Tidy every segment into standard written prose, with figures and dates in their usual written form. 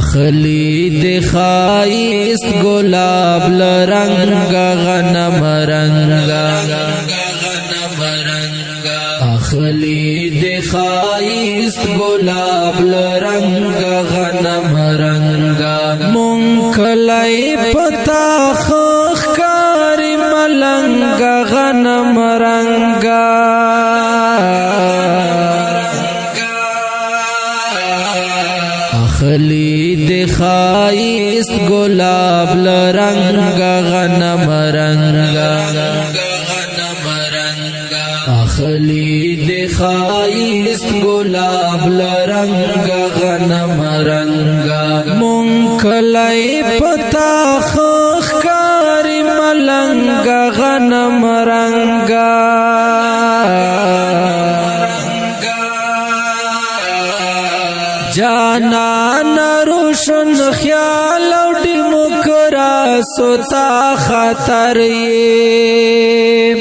اخلی دخائیست گلاب لرنگا غنم رنگا اخلی دخائیست گلاب لرنگا غنم رنگا منکلی پتا خخکاری ملنگا غنم رنگا اخلی دخائیست گلاب لرنگا غنم رنگا اخلی دخائیست گلاب لرنگا غنم رنگا منکلی پتا خخکاری ملنگا غنم رنگا جانان روشن خیال او ڈیموکراسو تا خطر یہ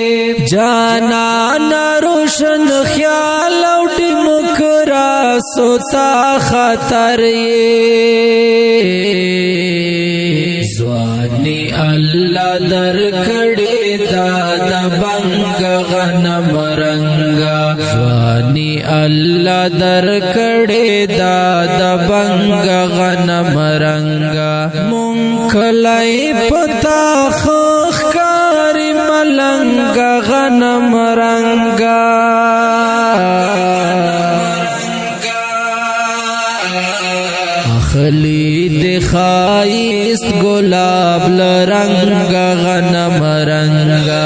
جانان روشن خیال او ڈیموکراسو تا خطر یہ زوانی اللہ در کڑی دادا بنگ غنم رنگا زوانی اللہ در کڑی دادا بنگ غنم رنگا منکلی پتا خخکاری ملنگ غنم رنگا اخلی دخائیست گلاب لرنگا غنم رنگا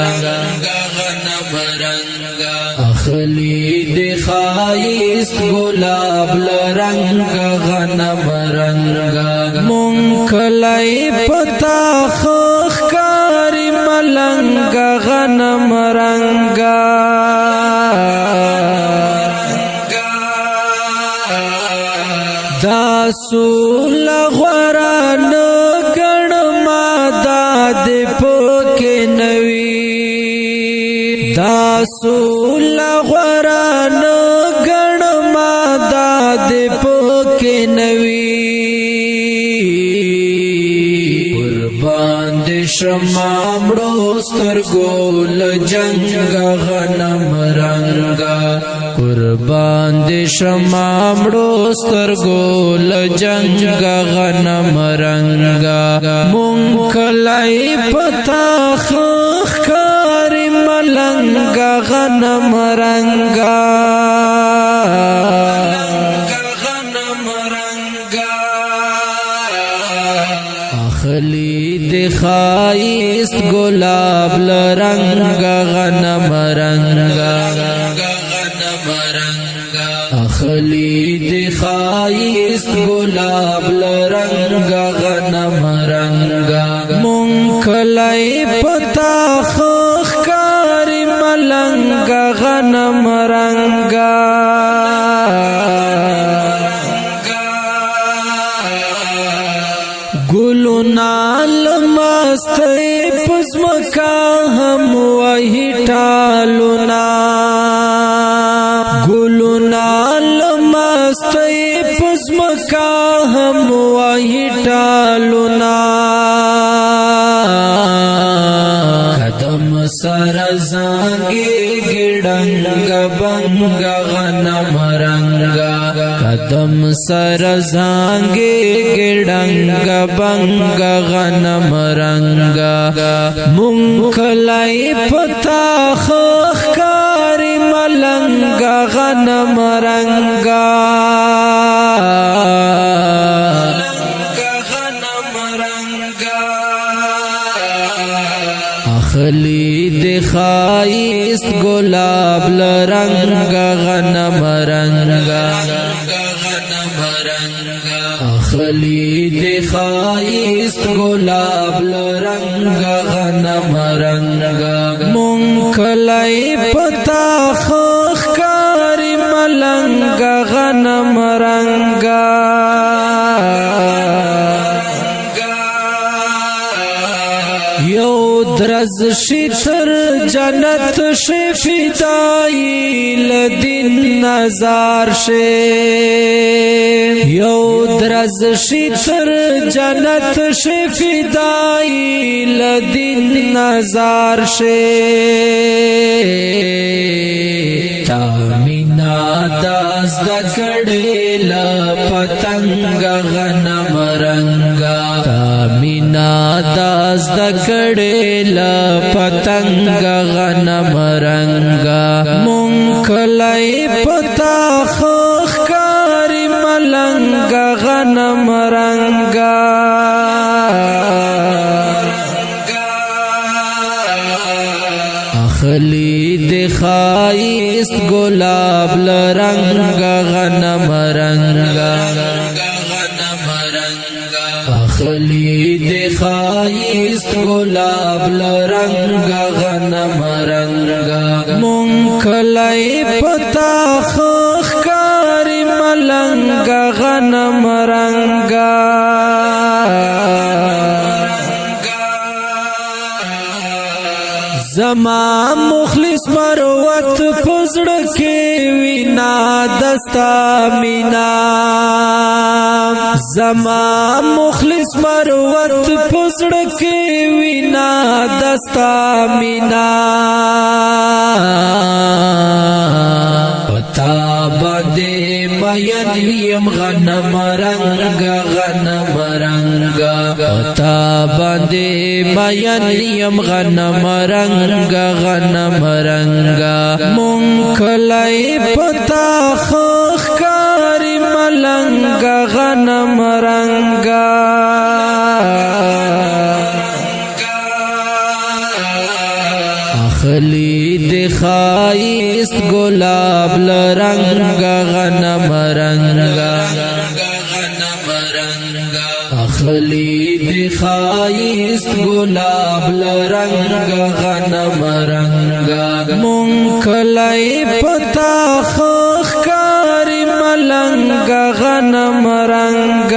اخلی دخائیست گلاب لرنگا غنم رنگا منکلی پتا خخکاری ملنگا غنم رنگا دا سول غران گن مادا دی پوکی نوی دا سول غران گن مادا دی پوکی نوی قربان دی شمامڑو سترگول جنگا غنم رنگا قربان دی شمامڑو سترگول جنگا غنم رنگا منکلی پتا خخکاری ملنگا غنم رنگا اخلی دخائیست گلاب لرنگا غنم رنگا اخلی دخائیست گلاب لرنگا غنم رنگا منکلی پتا خخکاری ملنگا غنم رنگا گلونا لمستی پزمکا ہم وہی ٹالونا گلونا لمستی پزمکا ہم وہی ٹالونا قدم سر زانگی گڑنگ بنگ غنم رنگا قدم سر زانگی گڑنگ بنگ غنم رنگا منکلی پتا خخکاری ملنگ غنم رنگا اخلی دخائیست گلاب لرنگا غنم رنگا اخلی دخائیست گلاب لرنگا غنم رنگا منکلی پتا خخکاری ملنگ غنم رنگا یو درز شتر جنت شفدائی لدین نظار شے یو درز شتر جنت شفدائی لدین نظار شے تامینا داز دکڑی لپتنگ غنم رنگا تامینا داز دکڑی لپتنگ غنم رنگا منکلائی پتا خخکاری ملنگ غنم رنگا اخلی دخائیست گلاب لرنگ غنم رنگا اخلی دخائیست گلاب لرنگ غنم رنگا منکلائی پتا خخکاری ملنگ غنم رنگا زما مخلص مروت پزړ کې وینا دستا مینا زما مخلص مروت پزړ کې وینا دستا مینا پتا باندې مین یم غنم رنگ غنم رنگ پتا باندې مین یم غنم رنگ غنم رنگ منکلائی پتا خخکاری ملنگ غنم رنگ اخلی دخائیست گلاب لرنگ غنم رنگ اخلی دخائیست گلاب لرنگ غنم رنگ منکلائی پتا خخکاری ملنگ غنم رنگ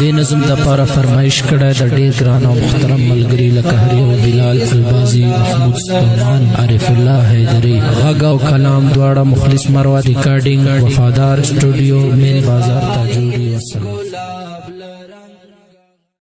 دې نظم د پاره فرمایش کړه د ډېر ګران او محترم ملګری لکه هریو بلال البازي محمود سلطان عارف الله حیدری غږ او کلام دواړه مخلص مروا ریکارډینګ وفادار سټوډیو میل بازار تاجوری والسلام